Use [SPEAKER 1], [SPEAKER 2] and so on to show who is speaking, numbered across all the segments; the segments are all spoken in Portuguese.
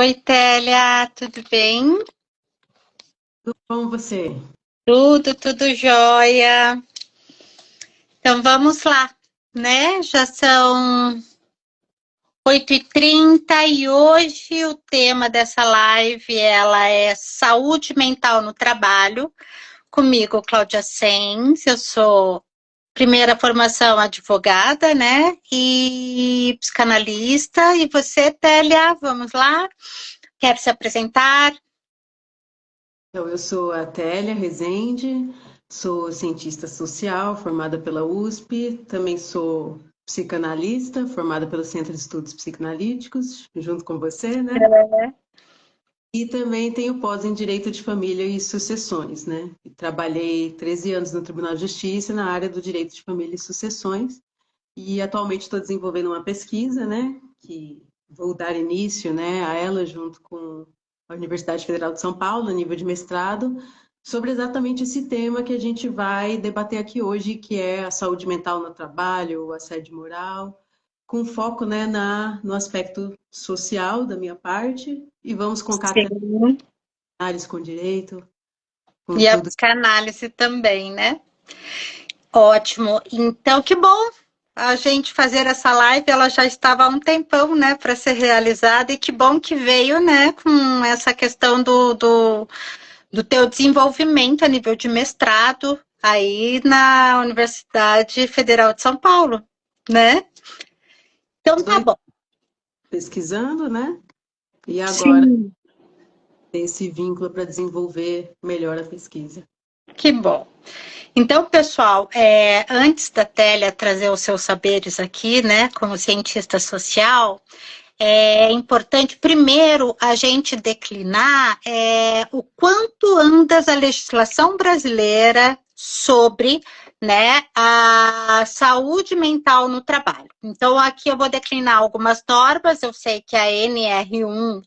[SPEAKER 1] Oi, Télia, tudo bem?
[SPEAKER 2] Tudo bom você?
[SPEAKER 1] Tudo jóia. Então vamos lá, né? Já são 8h30 e hoje o tema dessa live ela é saúde mental no trabalho. Comigo, Cláudia Sens, eu sou primeira formação advogada, né? E psicanalista. E você, Télia, vamos lá? Quer se apresentar?
[SPEAKER 2] Então, eu sou a Télia Rezende, sou cientista social, formada pela USP, também sou psicanalista, formada pelo Centro de Estudos Psicanalíticos, junto com você, né? E também tenho pós em Direito de Família e Sucessões, né? E trabalhei 13 anos no Tribunal de Justiça na área do Direito de Família e Sucessões, e atualmente estou desenvolvendo uma pesquisa, né? Que vou dar início, né, a ela junto com a Universidade Federal de São Paulo, a nível de mestrado, sobre exatamente esse tema que a gente vai debater aqui hoje, que é a saúde mental no trabalho, o assédio moral, com foco, né, no aspecto social da minha parte, e vamos concatenar
[SPEAKER 1] Sim.
[SPEAKER 2] análise com direito, com
[SPEAKER 1] E a
[SPEAKER 2] tudo.
[SPEAKER 1] psicanálise também, né? Ótimo. Então, que bom a gente fazer essa live. Ela já estava há um tempão, né, para ser realizada. E que bom que veio, né, com essa questão do teu desenvolvimento a nível de mestrado aí na Universidade Federal de São Paulo, né? Então,
[SPEAKER 2] Os
[SPEAKER 1] tá
[SPEAKER 2] dois
[SPEAKER 1] bom.
[SPEAKER 2] pesquisando, né? E agora
[SPEAKER 1] Sim.
[SPEAKER 2] tem esse vínculo para desenvolver melhor a pesquisa.
[SPEAKER 1] Que bom. Então, pessoal, antes da Télia trazer os seus saberes aqui, né, como cientista social, é importante, primeiro, a gente declinar o quanto anda a legislação brasileira sobre, né, a saúde mental no trabalho. Então, aqui eu vou declinar algumas normas, eu sei que a NR1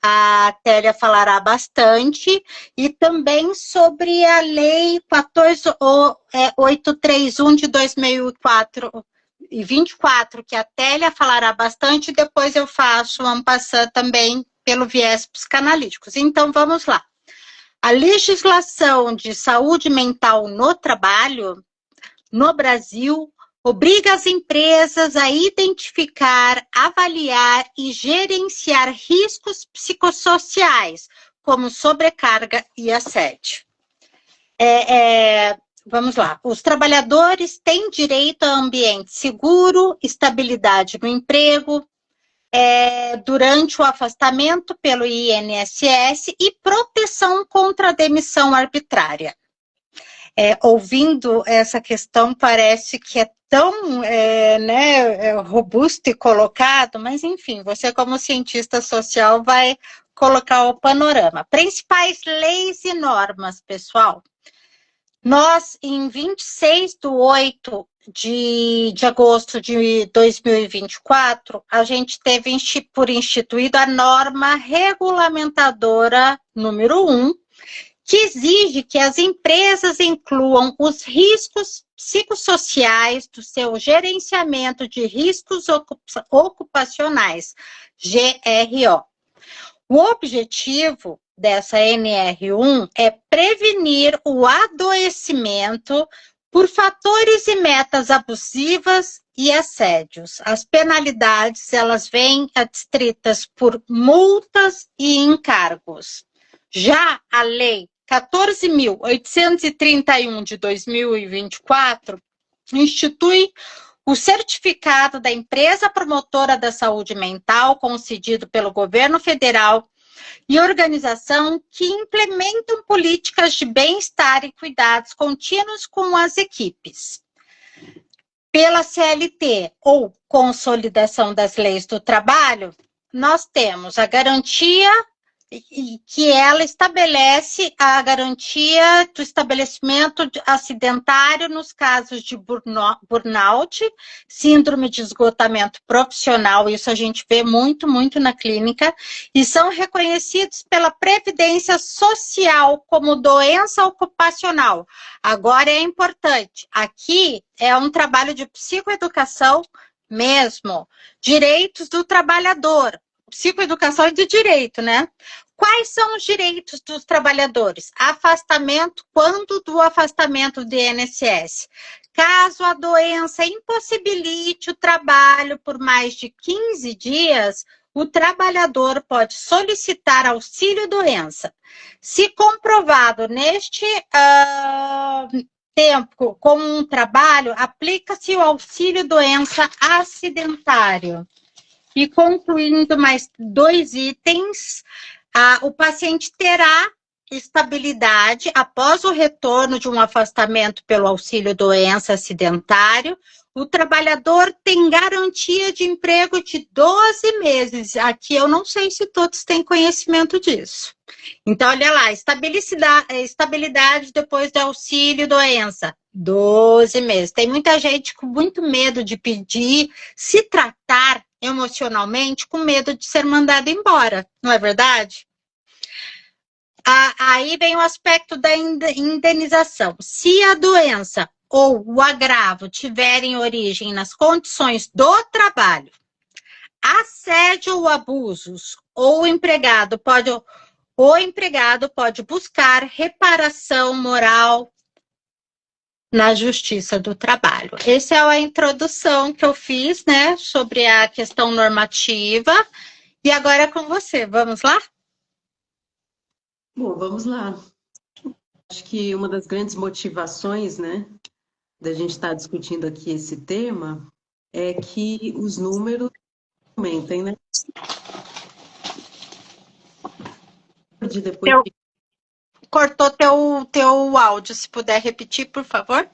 [SPEAKER 1] a Télia falará bastante, e também sobre a Lei 14831 de 2004 e 24, que a Télia falará bastante, e depois eu faço um passando também pelo viés psicanalítico. Então, vamos lá. A legislação de saúde mental no trabalho, no Brasil, obriga as empresas a identificar, avaliar e gerenciar riscos psicossociais, como sobrecarga e assédio. Vamos lá. Os trabalhadores têm direito a ambiente seguro, estabilidade no emprego, durante o afastamento pelo INSS e proteção contra a demissão arbitrária. Ouvindo essa questão, parece que é tão robusto e colocado, mas enfim, você como cientista social vai colocar o panorama. Principais leis e normas, pessoal. Nós, em 26/8 de agosto de 2024, a gente teve por instituído a norma regulamentadora número 1, que exige que as empresas incluam os riscos psicossociais do seu gerenciamento de riscos ocupacionais, GRO. O objetivo dessa NR1 é prevenir o adoecimento por fatores e metas abusivas e assédios. As penalidades, elas vêm adstritas por multas e encargos. Já a Lei 14.831 de 2024 institui o certificado da empresa promotora da saúde mental concedido pelo governo federal e organização que implementam políticas de bem-estar e cuidados contínuos com as equipes. Pela CLT, ou Consolidação das Leis do Trabalho, nós temos a garantia que ela estabelece a garantia do estabelecimento acidentário nos casos de burnout, síndrome de esgotamento profissional, isso a gente vê muito na clínica, e são reconhecidos pela Previdência Social como doença ocupacional. Agora é importante, aqui é um trabalho de psicoeducação mesmo, direitos do trabalhador. psicoeducação e de direito, né? Quais são os direitos dos trabalhadores? Afastamento, quando do afastamento do INSS? Caso a doença impossibilite o trabalho por mais de 15 dias, o trabalhador pode solicitar auxílio-doença. Se comprovado neste tempo como um trabalho, aplica-se o auxílio-doença acidentário. E concluindo mais 2 itens, o paciente terá estabilidade após o retorno de um afastamento pelo auxílio-doença acidentário. O trabalhador tem garantia de emprego de 12 meses. Aqui eu não sei se todos têm conhecimento disso. Então, olha lá, estabilidade depois do auxílio-doença, 12 meses. Tem muita gente com muito medo de pedir, se tratar emocionalmente, com medo de ser mandado embora, não é verdade? Aí vem o aspecto da indenização. Se a doença ou o agravo tiverem origem nas condições do trabalho, assédio ou abusos, ou o empregado pode buscar reparação moral na Justiça do Trabalho. Essa é a introdução que eu fiz, né, sobre a questão normativa. E agora é com você. Vamos lá?
[SPEAKER 2] Bom, vamos lá. Acho que uma das grandes motivações, né, da gente estar discutindo aqui esse tema é que os números aumentem, né?
[SPEAKER 1] Cortou teu áudio, se puder repetir, por favor.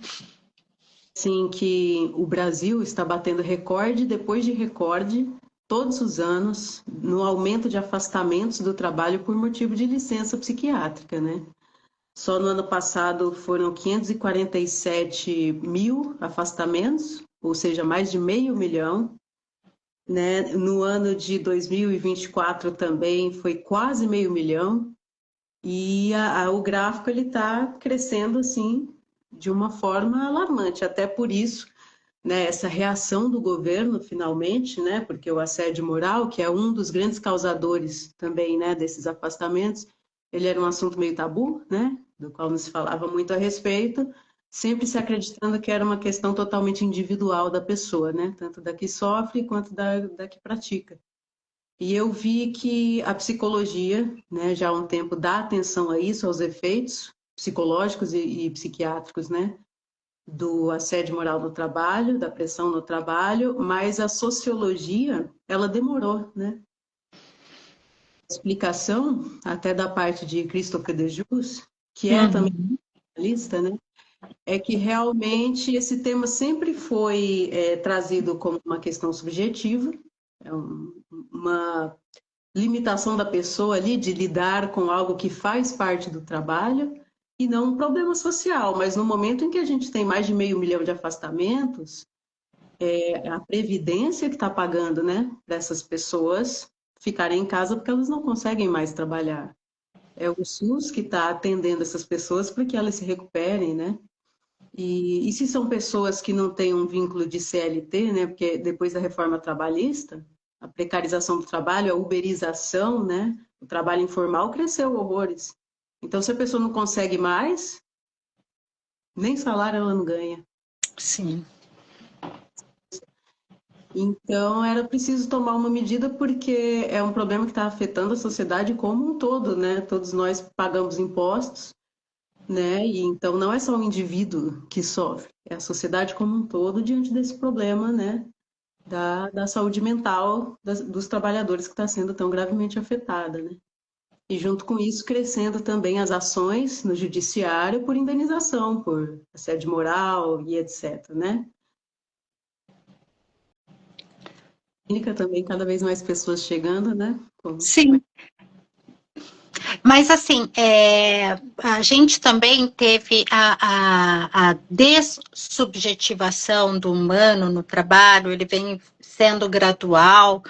[SPEAKER 2] Sim, que o Brasil está batendo recorde depois de recorde, todos os anos, no aumento de afastamentos do trabalho por motivo de licença psiquiátrica, né? Só no ano passado foram 547 mil afastamentos, ou seja, mais de 500 mil, né? No ano de 2024 também foi quase 500 mil, e o gráfico ele está crescendo assim de uma forma alarmante. Até por isso, né, essa reação do governo finalmente, né, porque o assédio moral, que é um dos grandes causadores também, né, desses afastamentos, ele era um assunto meio tabu, né, do qual não se falava muito a respeito, sempre se acreditando que era uma questão totalmente individual da pessoa, né, tanto da que sofre quanto da que pratica. E eu vi que a psicologia, né, já há um tempo dá atenção a isso, aos efeitos psicológicos e psiquiátricos, né, do assédio moral no trabalho, da pressão no trabalho, mas a sociologia, ela demorou, né? A explicação, até da parte de Christopher de Jus, que é também jornalista, né? É que realmente esse tema sempre foi trazido como uma questão subjetiva, uma limitação da pessoa ali de lidar com algo que faz parte do trabalho e não um problema social. Mas no momento em que a gente tem mais de 500 mil de afastamentos, a Previdência que está pagando, né, para essas pessoas ficarem em casa porque elas não conseguem mais trabalhar. É o SUS que está atendendo essas pessoas para que elas se recuperem, né? E se são pessoas que não têm um vínculo de CLT, né? Porque depois da reforma trabalhista, a precarização do trabalho, a uberização, né? O trabalho informal cresceu horrores. Então, se a pessoa não consegue mais, nem salário ela não ganha.
[SPEAKER 1] Sim.
[SPEAKER 2] Então, era preciso tomar uma medida porque é um problema que está afetando a sociedade como um todo, né? Todos nós pagamos impostos, né? E então não é só o indivíduo que sofre, é a sociedade como um todo diante desse problema, né? Da saúde mental dos trabalhadores que está sendo tão gravemente afetada, né? E junto com isso crescendo também as ações no judiciário por indenização, por assédio moral e etc, né? Clínica também, cada vez mais pessoas chegando, né?
[SPEAKER 1] Sim. Mas, assim, a gente também teve a dessubjetivação do humano no trabalho, ele vem sendo gradual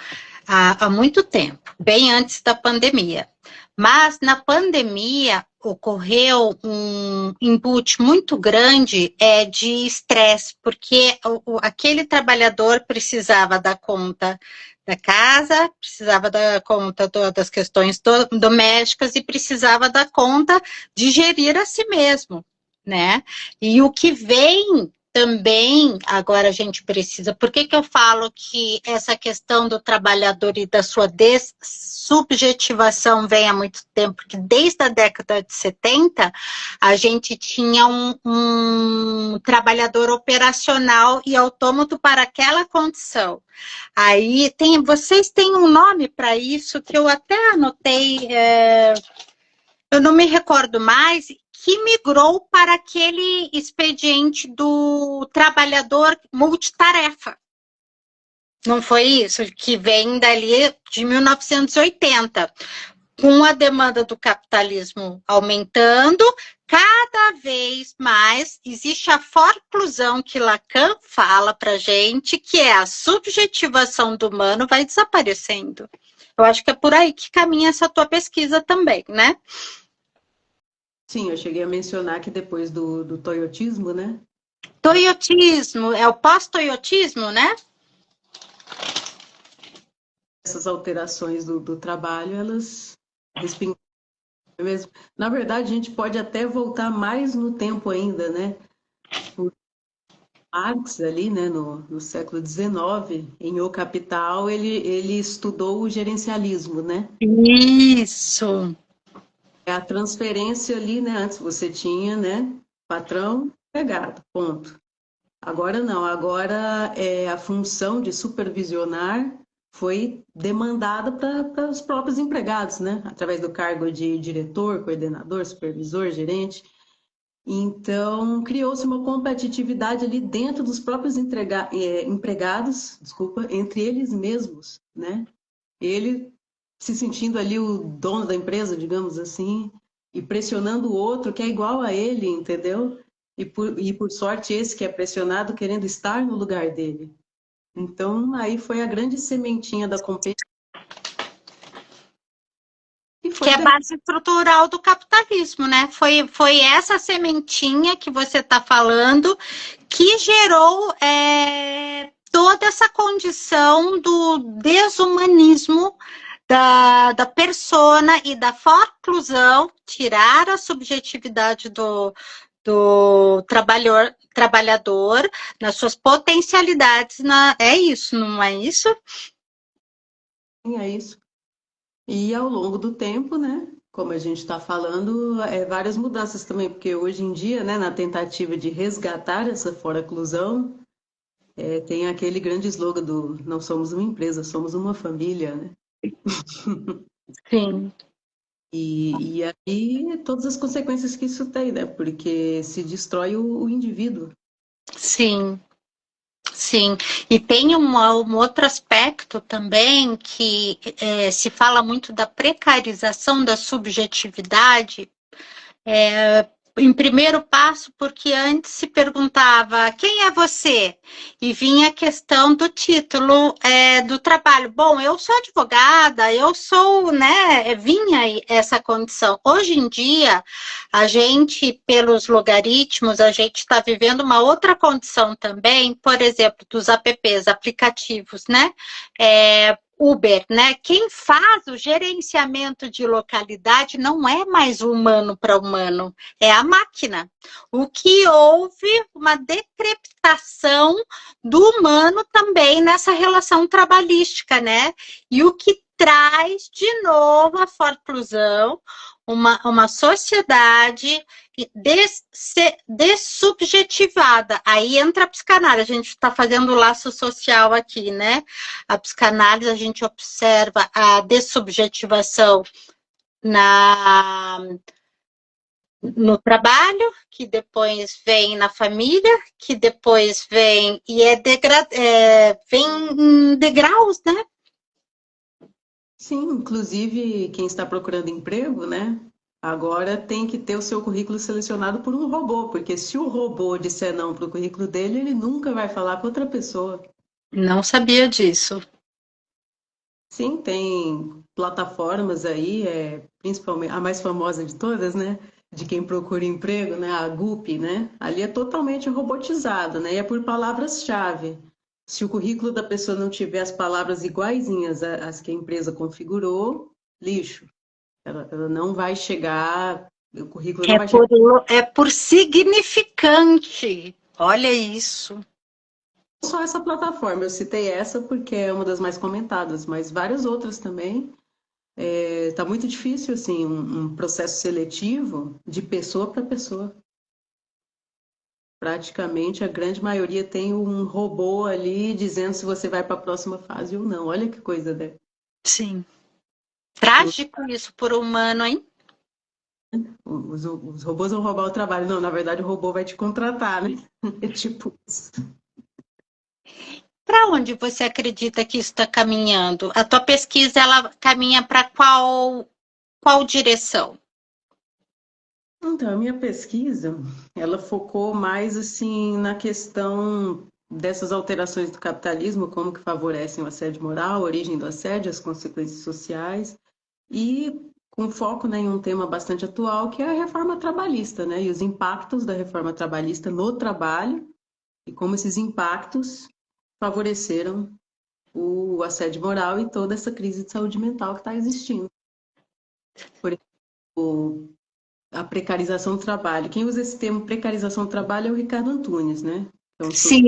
[SPEAKER 1] há muito tempo, bem antes da pandemia. Mas, na pandemia, ocorreu um input muito grande de estresse, porque aquele trabalhador precisava dar conta da casa, precisava dar conta das questões domésticas e precisava dar conta de gerir a si mesmo, né? E o que vem também, agora a gente precisa, por que eu falo que essa questão do trabalhador e da sua subjetivação vem há muito tempo, porque desde a década de 70 a gente tinha um trabalhador operacional e autônomo para aquela condição. Aí vocês têm um nome para isso que eu até anotei, eu não me recordo mais, que migrou para aquele expediente do trabalhador multitarefa. Não foi isso? Que vem dali de 1980. Com a demanda do capitalismo aumentando, cada vez mais existe a forclusão que Lacan fala para a gente, que é a subjetivação do humano vai desaparecendo. Eu acho que é por aí que caminha essa tua pesquisa também, né?
[SPEAKER 2] Sim, eu cheguei a mencionar que depois do toyotismo, né?
[SPEAKER 1] Toyotismo, é o pós-toyotismo, né?
[SPEAKER 2] Essas alterações do trabalho, elas respingam mesmo. Na verdade, a gente pode até voltar mais no tempo ainda, né? O Marx, ali, né, no século XIX, em O Capital, ele estudou o gerencialismo, né?
[SPEAKER 1] Isso.
[SPEAKER 2] É a transferência ali, né? Antes você tinha, né? Patrão, empregado, ponto. Agora não, agora a função de supervisionar foi demandada para os próprios empregados, né? Através do cargo de diretor, coordenador, supervisor, gerente. Então, criou-se uma competitividade ali dentro dos próprios empregados, desculpa, entre eles mesmos, né? Ele se sentindo ali o dono da empresa, digamos assim, e pressionando o outro que é igual a ele, entendeu? E por sorte, esse que é pressionado querendo estar no lugar dele. Então, aí foi a grande sementinha da competição.
[SPEAKER 1] Que é a base estrutural do capitalismo, né? Foi essa sementinha que você está falando que gerou toda essa condição do desumanismo da persona e da forclusão, tirar a subjetividade do trabalhador nas suas potencialidades. É isso, não é isso?
[SPEAKER 2] Sim, é isso. E ao longo do tempo, né, como a gente está falando, várias mudanças também, porque hoje em dia, né, na tentativa de resgatar essa foraclusão, tem aquele grande slogan do não somos uma empresa, somos uma família, né?
[SPEAKER 1] Sim.
[SPEAKER 2] E aí todas as consequências que isso tem, né? Porque se destrói o indivíduo.
[SPEAKER 1] Sim. Sim, e tem um outro aspecto também que se fala muito da precarização da subjetividade, em primeiro passo, porque antes se perguntava quem é você? E vinha a questão do título do trabalho. Bom, eu sou advogada, eu sou, né? Vinha essa condição. Hoje em dia, a gente, pelos logaritmos, a gente está vivendo uma outra condição também, por exemplo, dos apps, aplicativos, né? Uber, né? Quem faz o gerenciamento de localidade não é mais humano para humano, é a máquina. O que houve uma decrepitação do humano também nessa relação trabalhística, né? E o que traz de novo a forclusão, uma sociedade dessubjetivada. Aí entra a psicanálise, a gente está fazendo o laço social aqui, né? A psicanálise, a gente observa a dessubjetivação no trabalho, que depois vem na família, que depois vem e vem em degraus, né?
[SPEAKER 2] Sim, inclusive quem está procurando emprego, né? Agora tem que ter o seu currículo selecionado por um robô, porque se o robô disser não para o currículo dele, ele nunca vai falar com outra pessoa.
[SPEAKER 1] Não sabia disso.
[SPEAKER 2] Sim, tem plataformas aí, principalmente a mais famosa de todas, né? De quem procura emprego, né? A Gupy, né? Ali é totalmente robotizado, né? E é por palavras-chave. Se o currículo da pessoa não tiver as palavras iguaizinhas às que a empresa configurou, lixo. Ela não vai chegar, o currículo não vai chegar.
[SPEAKER 1] É por significante. Olha isso.
[SPEAKER 2] Só essa plataforma, eu citei essa porque é uma das mais comentadas, mas várias outras também. Tá muito difícil, assim, um processo seletivo de pessoa para pessoa. Praticamente a grande maioria tem um robô ali dizendo se você vai para a próxima fase ou não. Olha que coisa, né?
[SPEAKER 1] Sim. Trágico isso por humano, hein?
[SPEAKER 2] Os robôs vão roubar o trabalho. Não, na verdade o robô vai te contratar, né? É tipo isso.
[SPEAKER 1] Para onde você acredita que isso está caminhando? A tua pesquisa ela caminha para qual direção?
[SPEAKER 2] Então, a minha pesquisa, ela focou mais assim na questão dessas alterações do capitalismo, como que favorecem o assédio moral, a origem do assédio, as consequências sociais, e com foco, né, em um tema bastante atual, que é a reforma trabalhista, né, e os impactos da reforma trabalhista no trabalho, e como esses impactos favoreceram o assédio moral e toda essa crise de saúde mental que está existindo. Por exemplo, a precarização do trabalho. Quem usa esse termo precarização do trabalho é o Ricardo Antunes, né? Então,
[SPEAKER 1] Sim.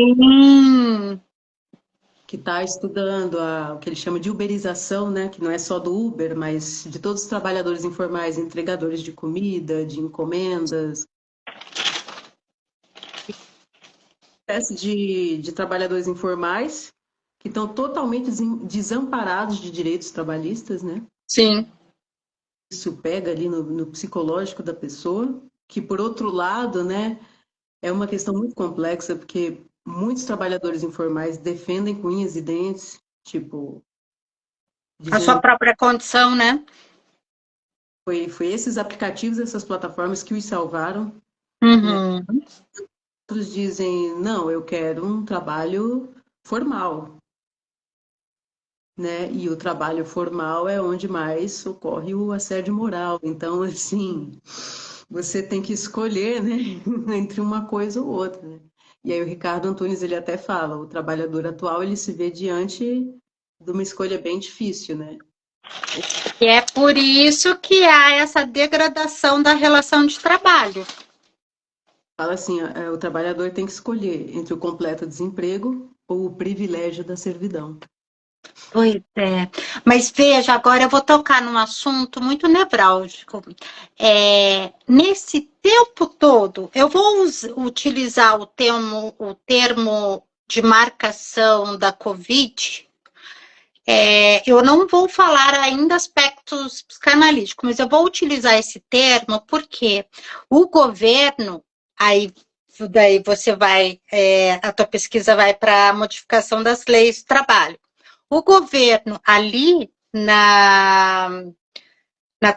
[SPEAKER 2] que está estudando o que ele chama de uberização, né? Que não é só do Uber, mas de todos os trabalhadores informais, entregadores de comida, de encomendas, espécie de trabalhadores informais que estão totalmente desamparados de direitos trabalhistas, né?
[SPEAKER 1] Sim.
[SPEAKER 2] Isso pega ali no psicológico da pessoa, que por outro lado, né, é uma questão muito complexa, porque muitos trabalhadores informais defendem com unhas e dentes, tipo,
[SPEAKER 1] A sua
[SPEAKER 2] dizendo que
[SPEAKER 1] própria condição, né?
[SPEAKER 2] foi esses aplicativos, essas plataformas que os salvaram, né?
[SPEAKER 1] Uhum.
[SPEAKER 2] Outros dizem, não, eu quero um trabalho formal, né? E o trabalho formal é onde mais ocorre o assédio moral. Então, assim, você tem que escolher, né, entre uma coisa ou outra, né? E aí o Ricardo Antunes, ele até fala, o trabalhador atual, ele se vê diante de uma escolha bem difícil, né?
[SPEAKER 1] E é por isso que há essa degradação da relação de trabalho.
[SPEAKER 2] Fala assim, o trabalhador tem que escolher entre o completo desemprego ou o privilégio da servidão.
[SPEAKER 1] Pois é. Mas veja, agora eu vou tocar num assunto muito nevrálgico. Nesse tempo todo, eu vou utilizar o termo de marcação da Covid. Eu não vou falar ainda aspectos psicanalíticos, mas eu vou utilizar esse termo porque o governo, aí daí você vai, a tua pesquisa vai para a modificação das leis do trabalho. O governo ali na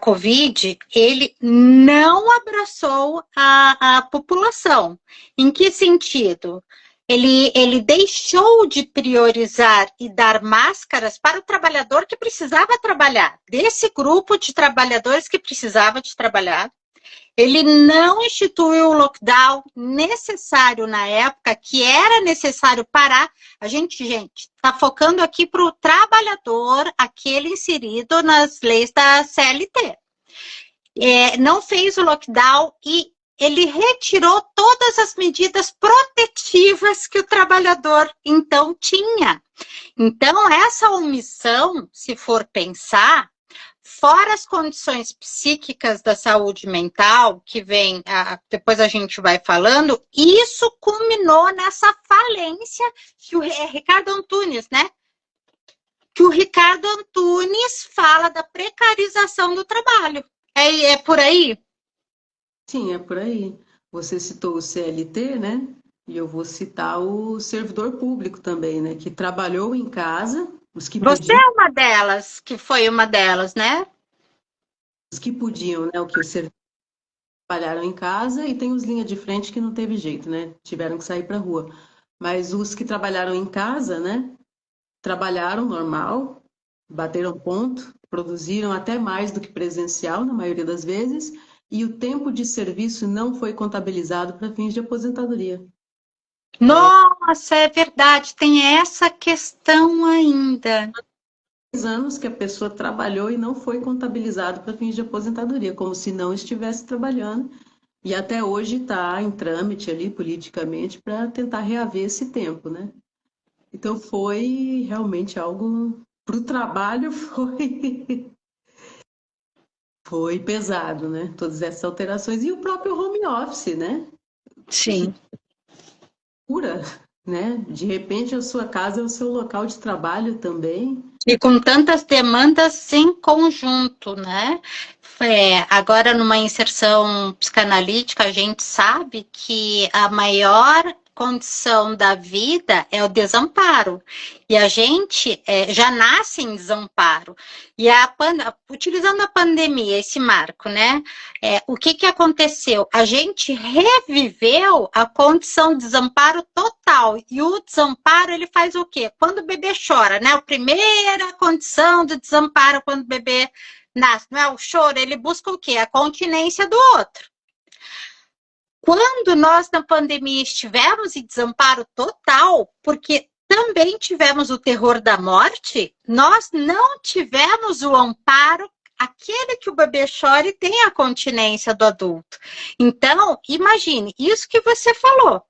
[SPEAKER 1] Covid, ele não abraçou a população. Em que sentido? Ele deixou de priorizar e dar máscaras para o trabalhador que precisava trabalhar, desse grupo de trabalhadores que precisava de trabalhar. Ele não instituiu o lockdown necessário na época, que era necessário parar. Gente, está focando aqui para o trabalhador, aquele inserido nas leis da CLT. Não fez o lockdown e ele retirou todas as medidas protetivas que o trabalhador então tinha. Então, essa omissão, se for pensar, fora as condições psíquicas da saúde mental, que vem, depois a gente vai falando, isso culminou nessa falência que o Ricardo Antunes, né? Que o Ricardo Antunes fala da precarização do trabalho. É por aí?
[SPEAKER 2] Sim, é por aí. Você citou o CLT, né? E eu vou citar o servidor público também, né? Que trabalhou em casa, os que
[SPEAKER 1] Você
[SPEAKER 2] podiam,
[SPEAKER 1] é uma delas, que foi uma delas, né?
[SPEAKER 2] né? O que os servidores trabalharam em casa, e tem os linha de frente que não teve jeito, né? Tiveram que sair para a rua. Mas os que trabalharam em casa, né? Trabalharam normal, bateram ponto, produziram até mais do que presencial, na maioria das vezes, e o tempo de serviço não foi contabilizado para fins de aposentadoria.
[SPEAKER 1] Nossa, é verdade, tem essa questão ainda.
[SPEAKER 2] Anos que a pessoa trabalhou e não foi contabilizado para fins de aposentadoria, como se não estivesse trabalhando. E até hoje está em trâmite ali politicamente para tentar reaver esse tempo, né? Então foi realmente algo para o trabalho foi pesado, né? Todas essas alterações e o próprio home office, né? Que
[SPEAKER 1] Sim.
[SPEAKER 2] cura, né? De repente a sua casa é o seu local de trabalho também.
[SPEAKER 1] E com tantas demandas em conjunto, né? Agora, numa inserção psicanalítica, a gente sabe que a maior condição da vida é o desamparo. E a gente já nasce em desamparo. E utilizando a pandemia, esse marco, né? O que aconteceu? A gente reviveu a condição de desamparo total. E o desamparo, ele faz o quê? Quando o bebê chora, né? A primeira condição de desamparo quando o bebê nasce, não é o choro, ele busca o quê? A continência do outro. Quando nós, na pandemia, estivemos em desamparo total, porque também tivemos o terror da morte, nós não tivemos o amparo, aquele que o bebê chora e tem a continência do adulto. Então, imagine, isso que você falou,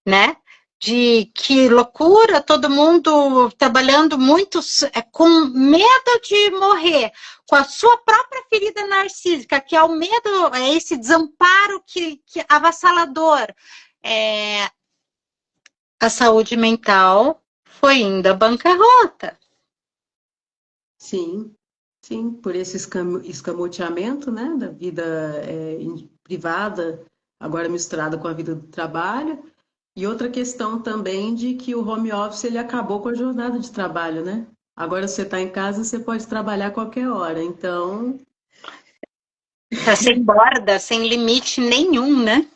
[SPEAKER 1] né? De que loucura, todo mundo trabalhando muito com medo de morrer, com a sua própria ferida narcísica, que é o medo, é esse desamparo que avassalador. A saúde mental foi indo à bancarrota.
[SPEAKER 2] Sim, sim, por esse escamoteamento, né, da vida privada, agora misturada com a vida do trabalho. E outra questão também de que o home office ele acabou com a jornada de trabalho, né? Agora você está em casa, você pode trabalhar a qualquer hora. Então,
[SPEAKER 1] Tá sem borda, sem limite nenhum, né?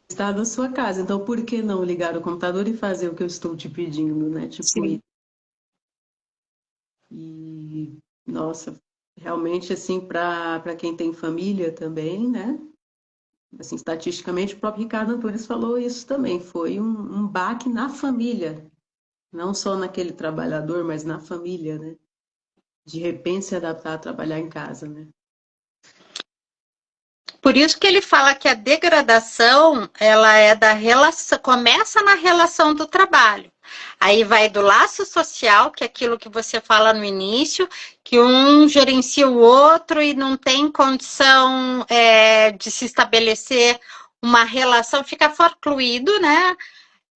[SPEAKER 2] está na sua casa. Então, por que não ligar o computador e fazer o que eu estou te pedindo, né? Tipo,
[SPEAKER 1] Sim.
[SPEAKER 2] e nossa, realmente assim para quem tem família também, né? Assim, estatisticamente, o próprio Ricardo Antunes falou isso também. Foi um baque na família, não só naquele trabalhador, mas na família, né? De repente se adaptar a trabalhar em casa, né?
[SPEAKER 1] Por isso que ele fala que a degradação, ela é da relação, começa na relação do trabalho. Aí vai do laço social, que é aquilo que você fala no início, que um gerencia o outro e não tem condição de se estabelecer uma relação, fica forcluído, né?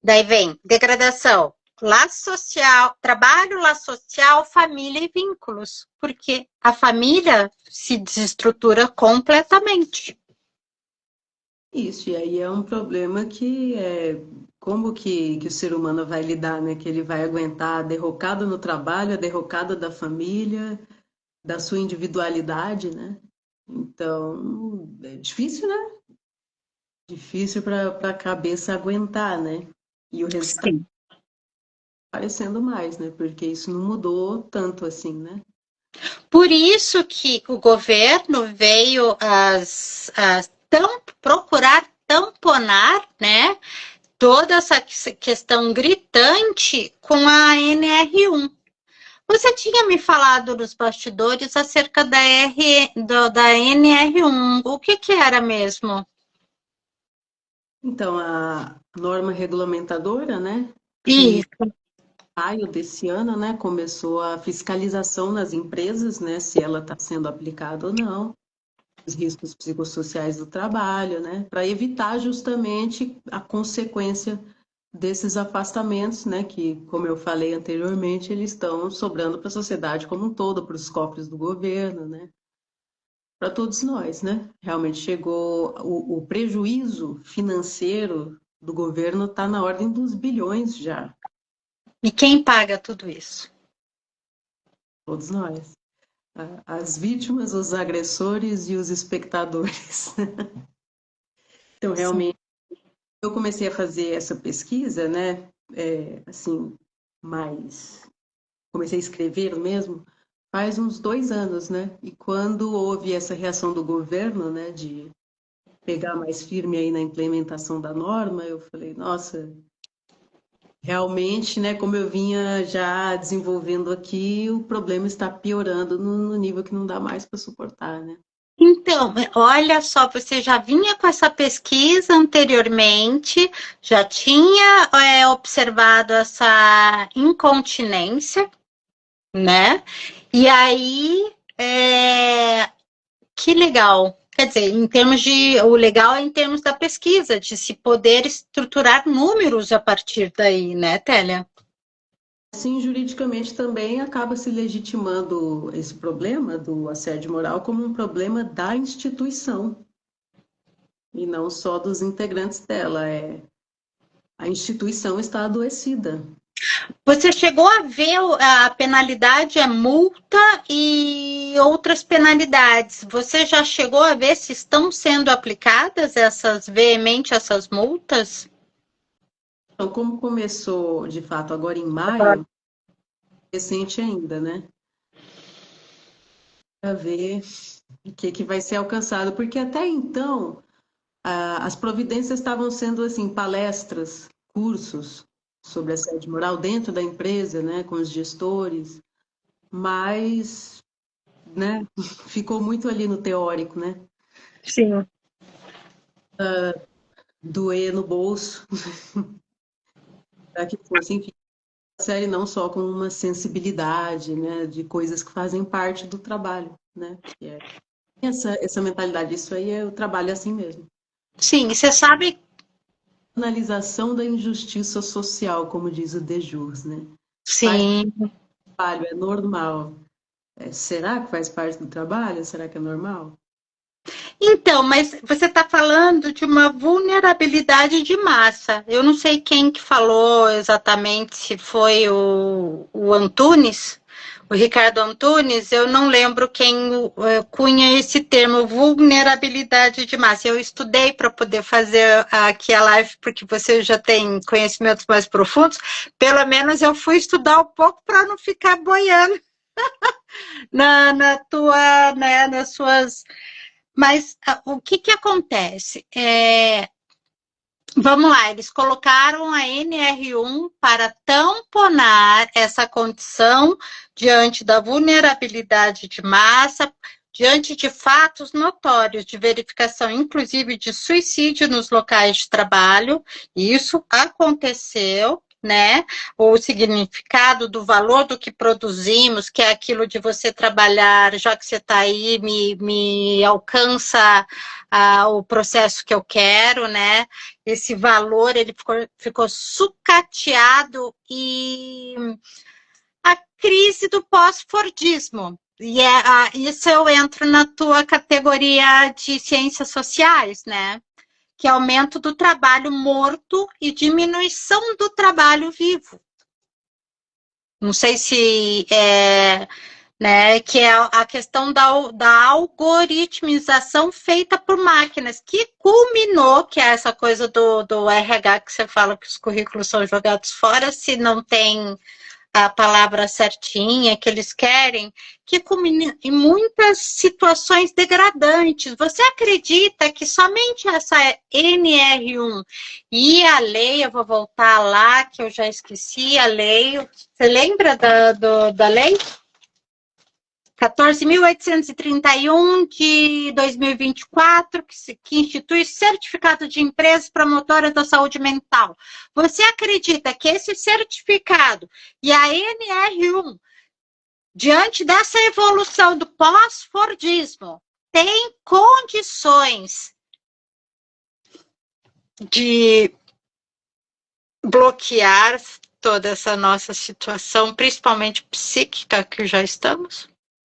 [SPEAKER 1] Daí vem degradação, laço social, trabalho, laço social, família e vínculos, porque a família se desestrutura completamente.
[SPEAKER 2] Isso, e aí é um problema que é como que o ser humano vai lidar, né? Que ele vai aguentar a derrocada no trabalho, a derrocada da família, da sua individualidade, né? Então, é difícil, né? Difícil para a cabeça aguentar, né? E o resultado
[SPEAKER 1] Sim.
[SPEAKER 2] parecendo mais, né? Porque isso não mudou tanto assim, né?
[SPEAKER 1] Por isso que o governo veio procurar tamponar, né, toda essa questão gritante com a NR1. Você tinha me falado nos bastidores acerca da NR1. O que era mesmo?
[SPEAKER 2] Então, a norma regulamentadora, né? Que
[SPEAKER 1] Isso.
[SPEAKER 2] maio desse ano, né, começou a fiscalização nas empresas, né, se ela está sendo aplicada ou não, os riscos psicossociais do trabalho, né, para evitar justamente a consequência desses afastamentos, né, que, como eu falei anteriormente, eles estão sobrando para a sociedade como um todo, para os cofres do governo, né, para todos nós, né. Realmente chegou o prejuízo financeiro do governo está na ordem dos bilhões já,
[SPEAKER 1] E quem paga tudo isso?
[SPEAKER 2] todos nós. As vítimas, os agressores e os espectadores. Então,
[SPEAKER 1] Sim.
[SPEAKER 2] realmente, eu comecei a fazer essa pesquisa, né? Assim, mais. Comecei a escrever mesmo faz uns 2 anos, né? E quando houve essa reação do governo, né? De pegar mais firme aí na implementação da norma, eu falei, nossa, realmente, né, como eu vinha já desenvolvendo aqui, o problema está piorando no nível que não dá mais para suportar, né?
[SPEAKER 1] Então, olha só, você já vinha com essa pesquisa anteriormente, já tinha observado essa incontinência, né? E aí, que legal. Quer dizer, em termos de. O legal é em termos da pesquisa, de se poder estruturar números a partir daí, né, Télia?
[SPEAKER 2] Sim, juridicamente também acaba se legitimando esse problema do assédio moral como um problema da instituição e não só dos integrantes dela. A instituição está adoecida.
[SPEAKER 1] Você chegou a ver a penalidade, a multa e outras penalidades. Você já chegou a ver se estão sendo aplicadas essas multas?
[SPEAKER 2] Então, como começou de fato agora em maio, recente ainda, né? Para ver o que vai ser alcançado, porque até então as providências estavam sendo assim palestras, cursos sobre assédio moral dentro da empresa, né, com os gestores, mas, né, ficou muito ali no teórico, né?
[SPEAKER 1] Sim.
[SPEAKER 2] Doer no bolso, para que fosse, enfim, a série não só com uma sensibilidade, né, de coisas que fazem parte do trabalho, né? Que é essa mentalidade, isso aí é o trabalho assim mesmo.
[SPEAKER 1] Sim, e você sabe.
[SPEAKER 2] Analisação da injustiça social, como diz o Dejus, né? Faz
[SPEAKER 1] Sim.
[SPEAKER 2] trabalho, é normal. Será que faz parte do trabalho? Será que é normal?
[SPEAKER 1] Então, mas você está falando de uma vulnerabilidade de massa. Eu não sei quem que falou exatamente, se foi o Antunes, o Ricardo Antunes, eu não lembro quem cunha esse termo, vulnerabilidade de massa. Eu estudei para poder fazer aqui a live, porque você já tem conhecimentos mais profundos, pelo menos eu fui estudar um pouco para não ficar boiando na tua, né, nas suas. Mas o que que acontece? Vamos lá, eles colocaram a NR1 para tamponar essa condição diante da vulnerabilidade de massa, diante de fatos notórios de verificação, inclusive de suicídio nos locais de trabalho. E isso aconteceu, né? O significado do valor do que produzimos, que é aquilo de você trabalhar, já que você está aí, me alcança o processo que eu quero, né? Esse valor ele ficou sucateado e a crise do pós-fordismo. E isso eu entro na tua categoria de ciências sociais, né? Que é aumento do trabalho morto e diminuição do trabalho vivo. Não sei se né, que é a questão da algoritmização feita por máquinas, que culminou, que é essa coisa do RH que você fala que os currículos são jogados fora, se não tem a palavra certinha que eles querem, que culmina em muitas situações degradantes. Você acredita que somente essa NR1 e a lei, eu vou voltar lá, que eu já esqueci a lei, você lembra da lei? 14.831 de 2024, que institui certificado de empresas promotoras da saúde mental. Você acredita que esse certificado e a NR1, diante dessa evolução do pós-fordismo, tem condições de bloquear toda essa nossa situação, principalmente psíquica, que já estamos?